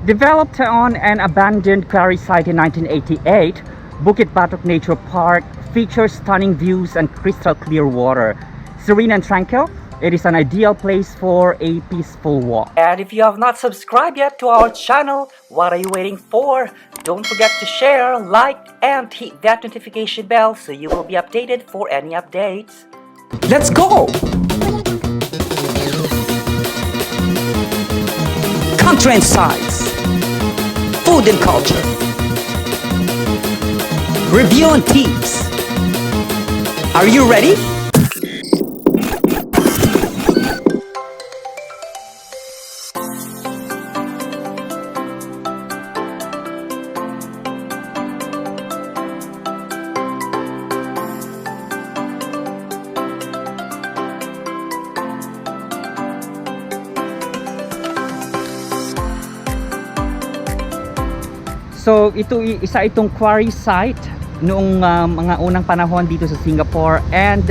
Developed on an abandoned quarry site in 1988, Bukit Batok Nature Park features stunning views and crystal clear water. Serene and tranquil, it is an ideal place for a peaceful walk. And if you have not subscribed yet to our channel, what are you waiting for? Don't forget to share, like, and hit that notification bell so you will be updated for any updates. Let's go! Country and sights, food and culture, review and tips. Are you ready? So isa itong quarry site noong mga unang panahon dito sa Singapore, and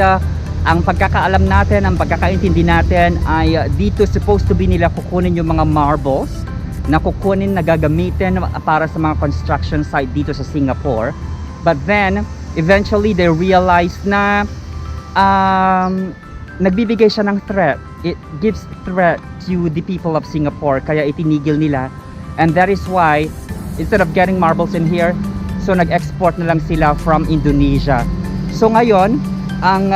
ang pagkakaalam natin, ang pagkakaintindi natin ay dito supposed to be nila kukunin yung mga marbles na kukunin na gagamitin para sa mga construction site dito sa Singapore. But then eventually they realized na nagbibigay siya ng threat. It gives threat to the people of Singapore, kaya itinigil nila, and that is why instead of getting marbles in here, so nag-export na lang sila from Indonesia. So ngayon, ang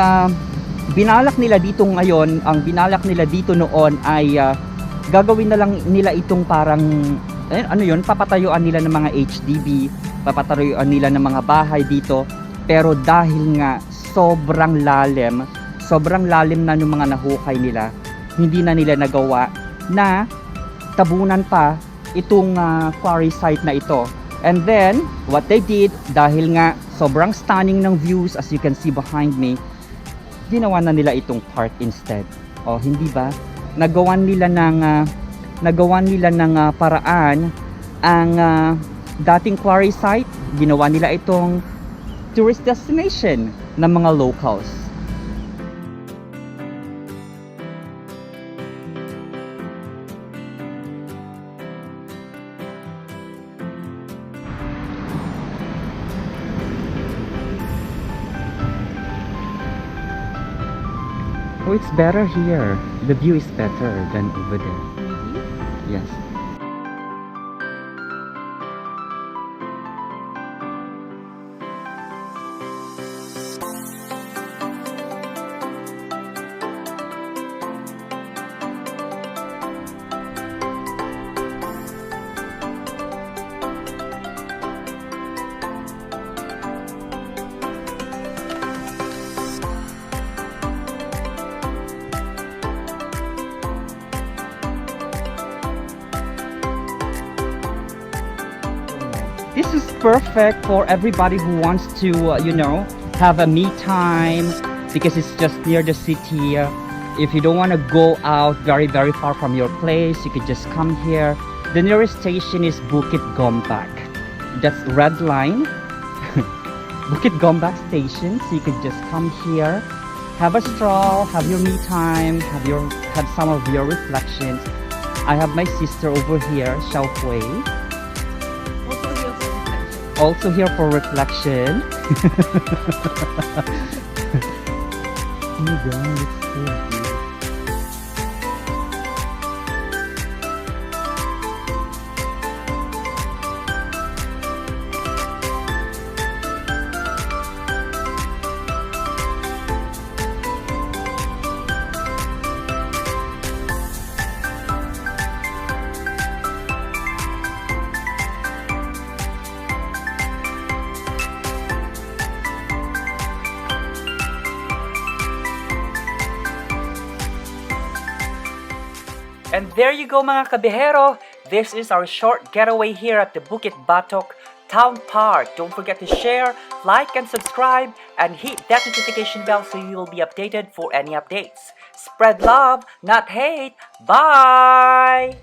binalak nila dito ngayon, ang binalak nila dito noon ay gagawin na lang nila itong parang ano yun, papatayuan nila ng mga HDB, papatayuan nila ng mga bahay dito. Pero dahil nga sobrang lalim na yung mga nahukay nila, hindi na nila nagawa na tabunan pa itong quarry site na ito. And then what they did, dahil nga sobrang stunning ng views as you can see behind me, ginawa na nila itong park instead. O hindi ba? Nagawan nila ng paraan ang dating quarry site, ginawa nila itong tourist destination ng mga locals. Oh, it's better here. The view is better than over there. Yes. This is perfect for everybody who wants to, have a me time, because it's just near the city. If you don't want to go out very far from your place, you could just come here. The nearest station is Bukit Gombak. That's red line. Bukit Gombak station. So you could just come here, have a stroll, have your me time, have some of your reflections. I have my sister over here, Xiaohui. Also here for reflection. Oh my god, it's so beautiful. And there you go mga kabihero, this is our short getaway here at the Bukit Batok Town Park. Don't forget to share, like, and subscribe, and hit that notification bell so you will be updated for any updates. Spread love, not hate. Bye!